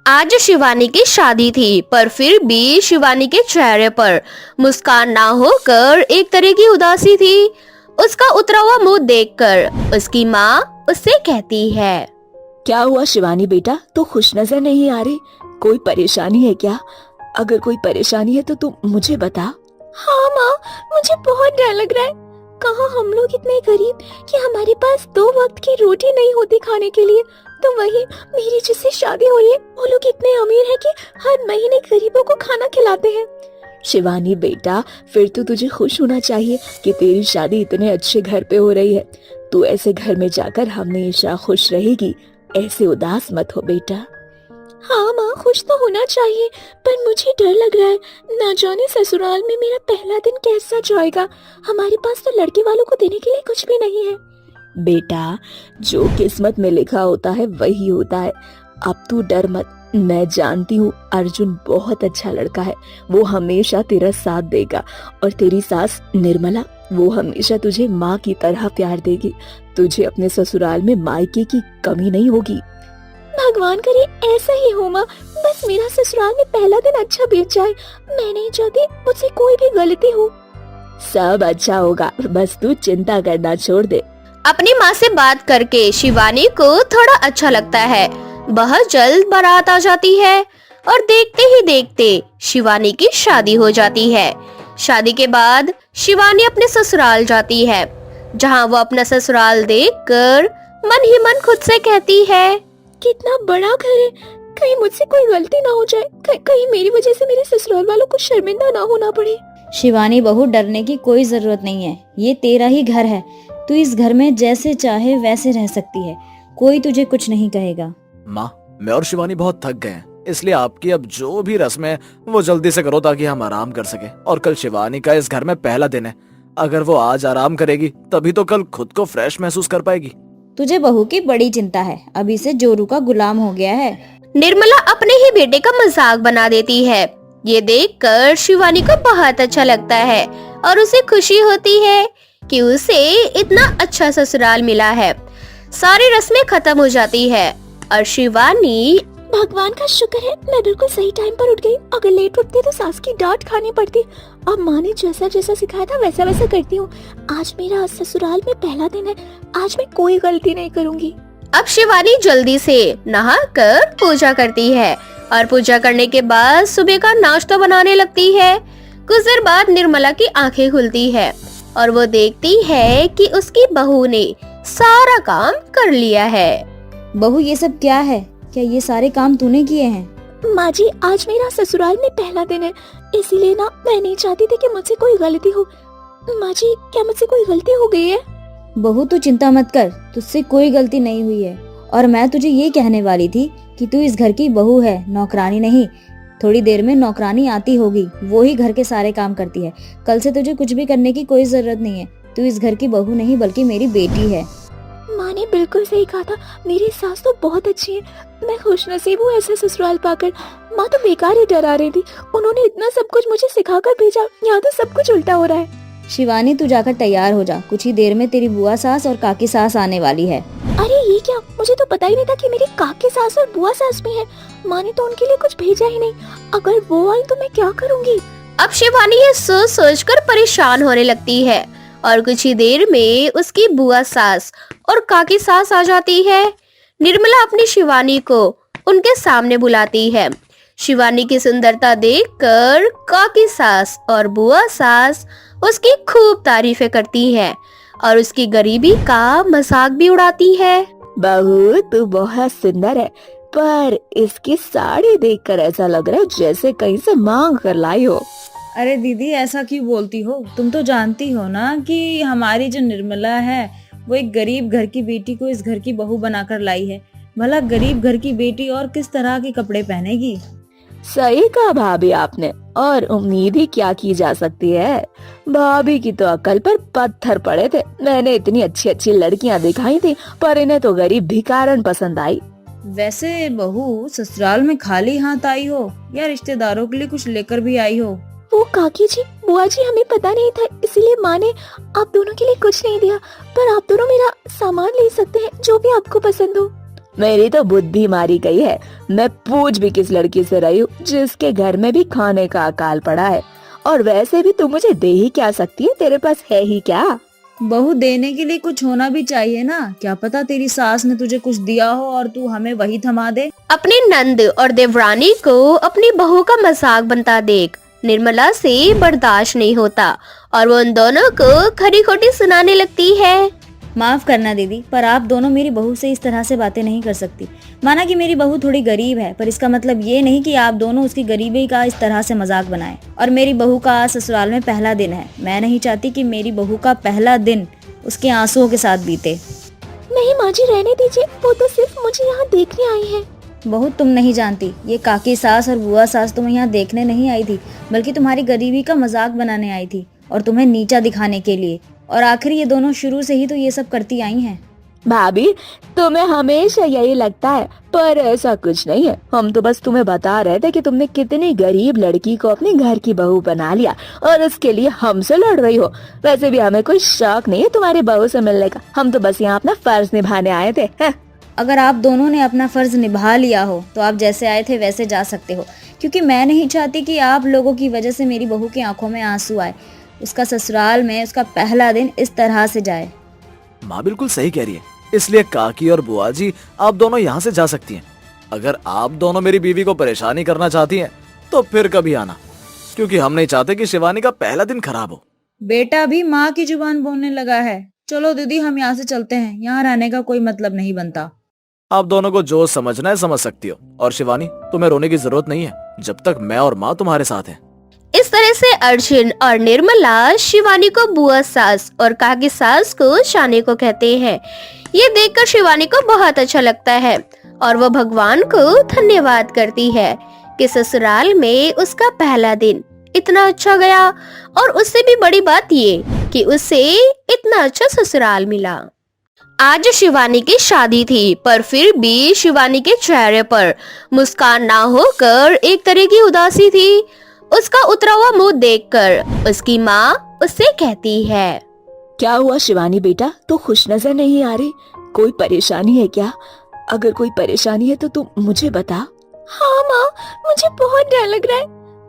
आज शिवानी की शादी थी, पर फिर भी शिवानी के चेहरे पर मुस्कान ना होकर एक तरह की उदासी थी। उसका उतरा हुआ मुंह देखकर उसकी माँ उससे कहती है। क्या हुआ शिवानी बेटा, तो खुश नजर नहीं आ रही? कोई परेशानी है क्या? अगर कोई परेशानी है तो तू मुझे बता। हाँ माँ, मुझे बहुत डर लग रहा है। कहाँ हम लोग इतने गरीब कि हमारे पास 2 वक्त की रोटी नहीं होती खाने के लिए, तो वही मेरी जिससे शादी हो रही है वो लोग इतने अमीर हैं कि हर महीने गरीबों को खाना खिलाते हैं। शिवानी बेटा, फिर तो तुझे खुश होना चाहिए कि तेरी शादी इतने अच्छे घर पे हो रही है। तू ऐसे घर में जाकर हमेशा खुश रहेगी, ऐसे उदास मत हो बेटा। हाँ माँ, खुश तो होना चाहिए, पर मुझे डर लग रहा है। ना जाने ससुराल में मेरा पहला दिन कैसा जाएगा। हमारे पास तो लड़के वालों को देने के लिए कुछ भी नहीं है। बेटा, जो किस्मत में लिखा होता है वही होता है। अब तू डर मत, मैं जानती हूँ अर्जुन बहुत अच्छा लड़का है। वो हमेशा तेरा साथ देगा, और तेरी सास निर्मला, वो हमेशा तुझे माँ की तरह प्यार देगी। तुझे अपने ससुराल में मायके की कमी नहीं होगी। भगवान करे ऐसा ही हो माँ, बस मेरा ससुराल में पहला दिन अच्छा बीत जाए। मैं नहीं चाहती मुझसे कोई भी गलती हो। सब अच्छा होगा, बस तू चिंता करना छोड़ दे। अपनी माँ से बात करके शिवानी को थोड़ा अच्छा लगता है। बहुत जल्द बारात आ जाती है और देखते ही देखते शिवानी की शादी हो जाती है। शादी के बाद शिवानी अपने ससुराल जाती है, जहाँ वो अपना ससुराल देखकर मन ही मन खुद से कहती है, कितना बड़ा घर है, कहीं मुझसे कोई गलती ना हो जाए, कहीं मेरी वजह से मेरे ससुराल वालों को शर्मिंदा ना होना पड़े। शिवानी बहू, डरने की कोई जरूरत नहीं है। ये तेरा ही घर है। तू इस घर में जैसे चाहे वैसे रह सकती है। कोई तुझे कुछ नहीं कहेगा। माँ, मैं और शिवानी बहुत थक गए हैं, इसलिए आपकी अब जो भी रस्म है वो जल्दी से करो ताकि हम आराम कर सके। और कल शिवानी का इस घर में पहला दिन है। अगर वो आज आराम करेगी तभी तो कल खुद को फ्रेश महसूस कर पाएगी। तुझे बहू की बड़ी चिंता है, अभी से जोरू का गुलाम हो गया है। निर्मला अपने ही बेटे का मजाक बना देती है। ये देखकर शिवानी को बहुत अच्छा लगता है और उसे खुशी होती है कि उसे इतना अच्छा ससुराल मिला है। सारी रस्में खत्म हो जाती है और शिवानी, भगवान का शुक्र है मैं बिल्कुल सही टाइम पर उठ गई। अगर लेट उठती तो सास की डांट खानी पड़ती। अब माँ ने जैसा जैसा सिखाया था वैसा वैसा करती हूँ। आज मेरा ससुराल में पहला दिन है, आज मैं कोई गलती नहीं करूँगी। अब शिवानी जल्दी से नहाकर पूजा करती है और पूजा करने के बाद सुबह का नाश्ता बनाने लगती है। कुछ देर बाद निर्मला की आंखें खुलती है और वो देखती है कि उसकी बहू ने सारा काम कर लिया है। बहू, ये सब क्या है? क्या ये सारे काम तूने किए हैं? माँ जी, आज मेरा ससुराल में पहला दिन है, इसीलिए ना मैं नहीं चाहती थी कि मुझसे कोई गलती हो। माँ जी, क्या मुझसे कोई गलती हो गई है? बहू, तू चिंता मत कर, तुझसे कोई गलती नहीं हुई है। और मैं तुझे ये कहने वाली थी कि तू इस घर की बहू है, नौकरानी नहीं। थोड़ी देर में नौकरानी आती होगी, वो ही घर के सारे काम करती है। कल से तुझे कुछ भी करने की कोई जरूरत नहीं है। तू इस घर की बहू नहीं बल्कि मेरी बेटी है। माँ ने बिल्कुल सही कहा था, मेरी सास तो बहुत अच्छी है। मैं खुशनसीब हूँ ऐसा ससुराल पाकर। माँ तो बेकार ही डरा रही थी, उन्होंने इतना सब कुछ मुझे सिखाकर भेजा, यहाँ तो सब कुछ उल्टा हो रहा है। शिवानी, तू जाकर तैयार हो जा, कुछ ही देर में तेरी बुआ सास और काकी सास आने वाली है। अरे ये क्या, मुझे तो पता ही नहीं था कि मेरी काकी सास और बुआ सास भी है। माँ ने तो उनके लिए कुछ भेजा ही नहीं। अगर वो आई तो मैं क्या करूँगी? अब शिवानी ये सोच सोच कर परेशान होने लगती है और कुछ ही देर में उसकी बुआ सास और काकी सास आ जाती है। निर्मला अपनी शिवानी को उनके सामने बुलाती है। शिवानी की सुंदरता देखकर काकी सास और बुआ सास उसकी खूब तारीफें करती है और उसकी गरीबी का मजाक भी उड़ाती है। बहू, तू बहुत सुंदर है, पर इसकी साड़ी देखकर ऐसा लग रहा है जैसे कहीं से मांग कर लाई हो। अरे दीदी, ऐसा क्यों बोलती हो? तुम तो जानती हो ना कि हमारी जो निर्मला है वो एक गरीब घर की बेटी को इस घर की बहू बनाकर लाई है। भला गरीब घर की बेटी और किस तरह के कपड़े पहनेगी? सही कहा भाभी आपने, और उम्मीद ही क्या की जा सकती है। भाभी की तो अकल पर पत्थर पड़े थे। मैंने इतनी अच्छी अच्छी लड़कियां दिखाई थी, पर इन्हें तो गरीब भिखारन पसंद आई। वैसे बहू, ससुराल में खाली हाथ आई हो या रिश्तेदारों के लिए कुछ लेकर भी आई हो? वो काकी जी, बुआ जी, हमें पता नहीं था, इसीलिए माँ ने आप दोनों के लिए कुछ नहीं दिया। पर आप दोनों मेरा सामान ले सकते हैं, जो भी आपको पसंद हो। मेरी तो बुद्धि मारी गई है। मैं पूछ भी किस लड़की से रही हूँ जिसके घर में भी खाने का अकाल पड़ा है। और वैसे भी तू मुझे दे ही क्या सकती है, तेरे पास है ही क्या? बहू देने के लिए कुछ होना भी चाहिए ना। क्या पता तेरी सास ने तुझे कुछ दिया हो और तू हमें वही थमा दे। अपनी नंद और देवरानी को अपनी बहू का मजाक बनता देख निर्मला से बर्दाश्त नहीं होता और वो उन दोनों को खरी खोटी सुनाने लगती है। माफ करना दीदी, पर आप दोनों मेरी बहू से इस तरह से बातें नहीं कर सकती। माना कि मेरी बहू थोड़ी गरीब है, पर इसका मतलब ये नहीं कि आप दोनों उसकी गरीबी का इस तरह से मजाक बनाएं। और मेरी बहू का आज ससुराल में पहला दिन है। मैं नहीं चाहती कि मेरी बहू का पहला दिन उसके आंसुओं के साथ बीते। नहीं माँ जी, रहने दीजिए, वो तो सिर्फ मुझे यहाँ देखने आई है। बहू तुम नहीं जानती, ये काकी सास और बुआ सास तुम्हें यहाँ देखने नहीं आई थी, बल्कि तुम्हारी गरीबी का मजाक बनाने आई थी और तुम्हें नीचा दिखाने के लिए। और आखिर ये दोनों शुरू से ही तो ये सब करती आई हैं। भाभी, तुम्हें हमेशा यही लगता है, पर ऐसा कुछ नहीं है। हम तो बस तुम्हें बता रहे थे कि तुमने कितनी गरीब लड़की को अपने घर की बहू बना लिया और उसके लिए हमसे लड़ रही हो। वैसे भी हमें कोई शौक नहीं है तुम्हारी बहू से मिलने का। हम तो बस यहाँ अपना फर्ज निभाने आए थे। अगर आप दोनों ने अपना फर्ज निभा लिया हो तो आप जैसे आए थे वैसे जा सकते हो, क्योंकि मैं नहीं चाहती कि आप लोगों की वजह से मेरी बहू की आंखों में आंसू आए। उसका ससुराल में उसका पहला दिन इस तरह से जाए। माँ बिल्कुल सही कह रही है, इसलिए काकी और बुआ जी आप दोनों यहाँ से जा सकती हैं। अगर आप दोनों मेरी बीवी को परेशानी करना चाहती हैं तो फिर कभी आना, क्योंकि हम नहीं चाहते कि शिवानी का पहला दिन खराब हो। बेटा भी माँ की जुबान बोलने लगा है। चलो दीदी, हम यहाँ से चलते हैं। यहाँ रहने का कोई मतलब नहीं बनता। आप दोनों को जो समझना है समझ सकती हो। और शिवानी, तुम्हें रोने की जरूरत नहीं है जब तक मैं और माँ तुम्हारे साथ हैं। इस तरह से अर्जुन और निर्मला शिवानी को बुआ सास और काकी सास को शाने को कहते हैं। ये देखकर शिवानी को बहुत अच्छा लगता है और वो भगवान को धन्यवाद करती है कि ससुराल में उसका पहला दिन इतना अच्छा गया और उससे भी बड़ी बात ये कि उसे इतना अच्छा ससुराल मिला। आज शिवानी की शादी थी, पर फिर भी शिवानी के चेहरे पर मुस्कान ना होकर एक तरह की उदासी थी। उसका उतरा हुआ मुंह देखकर उसकी माँ उससे कहती है, क्या हुआ शिवानी बेटा, तो खुश नजर नहीं आ रही? कोई परेशानी है क्या? अगर कोई परेशानी है तो तुम मुझे बता। हाँ माँ, मुझे बहुत डर लग रहा है।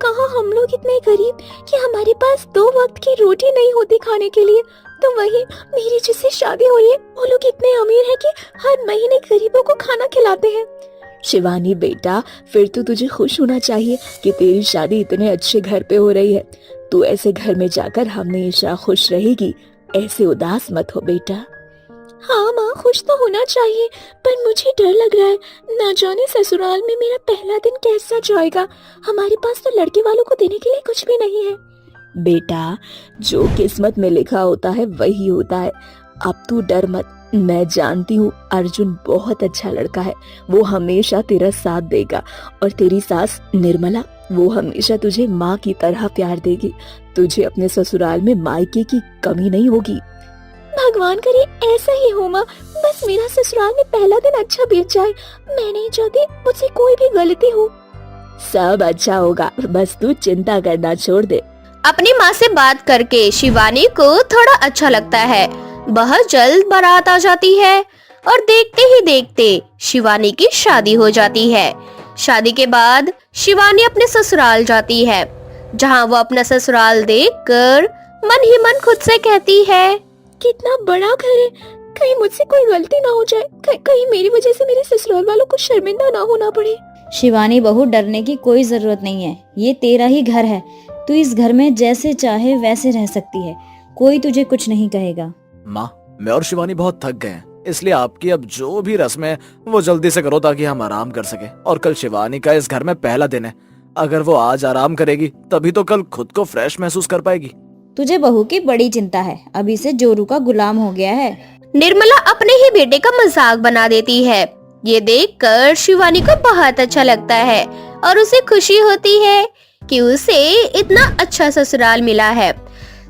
कहाँ हम लोग इतने गरीब कि हमारे पास 2 वक्त की रोटी नहीं होती खाने के लिए, तो वही मेरी जिससे शादी हो रही है वो लोग इतने अमीर हैं कि हर महीने गरीबों को खाना खिलाते हैं। शिवानी बेटा, फिर तो तुझे खुश होना चाहिए कि तेरी शादी इतने अच्छे घर पे हो रही है। तू ऐसे घर में जाकर हमेशा खुश रहेगी, ऐसे उदास मत हो बेटा। हाँ माँ, खुश तो होना चाहिए, पर मुझे डर लग रहा है। ना जाने ससुराल में मेरा पहला दिन कैसा जाएगा। हमारे पास तो लड़के वालों को देने के लिए कुछ भी नहीं है। बेटा, जो किस्मत में लिखा होता है वही होता है। अब तू डर मत। मैं जानती हूँ अर्जुन बहुत अच्छा लड़का है, वो हमेशा तेरा साथ देगा। और तेरी सास निर्मला, वो हमेशा तुझे माँ की तरह प्यार देगी। तुझे अपने ससुराल में मायके की कमी नहीं होगी। भगवान करे ऐसा ही हो माँ, बस मेरा ससुराल में पहला दिन अच्छा बीत जाए। मैं नहीं चाहती मुझसे कोई भी गलती हो। सब अच्छा होगा, बस तू चिंता करना छोड़ दे। अपनी माँ से बात करके शिवानी को थोड़ा अच्छा लगता है। बहुत जल्द बारात आ जाती है और देखते ही देखते शिवानी की शादी हो जाती है। शादी के बाद शिवानी अपने ससुराल जाती है, जहाँ वो अपना ससुराल देखकर मन ही मन खुद से कहती है, कितना बड़ा घर है, कहीं मुझसे कोई गलती ना हो जाए, कहीं मेरी वजह से मेरे ससुराल वालों को शर्मिंदा ना होना पड़े। शिवानी बहू, डरने की कोई जरूरत नहीं है। ये तेरा ही घर है, तू इस घर में जैसे चाहे वैसे रह सकती है। कोई तुझे कुछ नहीं कहेगा। माँ, मैं और शिवानी बहुत थक गए हैं, इसलिए आपकी अब जो भी रस्म है वो जल्दी से करो ताकि हम आराम कर सके। और कल शिवानी का इस घर में पहला दिन है। अगर वो आज आराम करेगी तभी तो कल खुद को फ्रेश महसूस कर पाएगी। तुझे बहू की बड़ी चिंता है, अभी से जोरू का गुलाम हो गया है। निर्मला अपने ही बेटे का मजाक बना देती है। ये देखकर शिवानी को बहुत अच्छा लगता है और उसे खुशी होती है कि उसे इतना अच्छा ससुराल मिला है।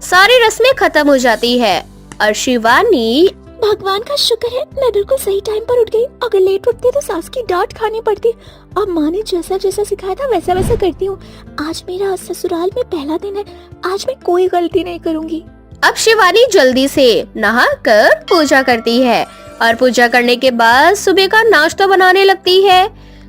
सारी रस्में खत्म हो जाती है और शिवानी, भगवान का शुक्र है मैं बिल्कुल सही टाइम पर उठ गई। अगर लेट उठती तो सास की डांट खानी पड़ती। अब माँ ने जैसा जैसा सिखाया था वैसा वैसा करती हूँ। आज मेरा ससुराल में पहला दिन है, आज मैं कोई गलती नहीं करूँगी। अब शिवानी जल्दी से नहाकर पूजा करती है और पूजा करने के बाद सुबह का नाश्ता बनाने लगती है।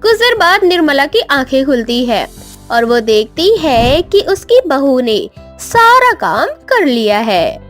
कुछ देर बाद निर्मला की आंखें खुलती है और वो देखती है कि उसकी बहू ने सारा काम कर लिया है।